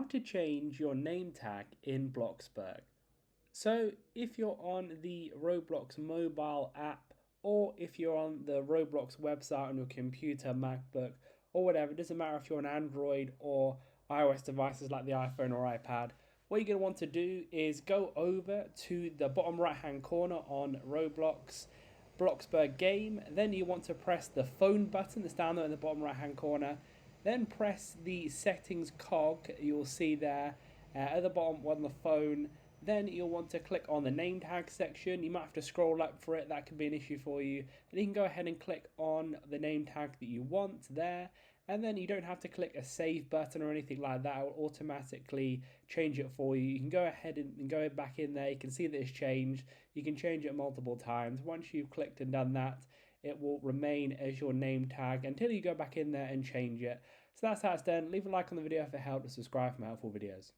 to change your name tag in Bloxburg. So if you're on the Roblox mobile app, or if you're on the Roblox website on your computer, MacBook, or whatever, it doesn't matter if you're on Android or iOS devices like the iPhone or iPad, what you're going to want to do is go over to the bottom right hand corner on Roblox, Bloxburg game. Then you want to press the phone button that's down there in the bottom right hand corner. Then press the settings cog you'll see there at the bottom on the phone. Then you'll want to click on the name tag section. You might have to scroll up for it, that could be an issue for you. And you can go ahead and click on the name tag that you want there. And then you don't have to click a save button or anything like that. It will automatically change it for you. You can go ahead and go back in there. You can see that it's changed. You can change it multiple times. Once you've clicked and done that, it will remain as your name tag until you go back in there and change it. So that's how it's done. Leave a like on the video if it helped and subscribe for more helpful videos.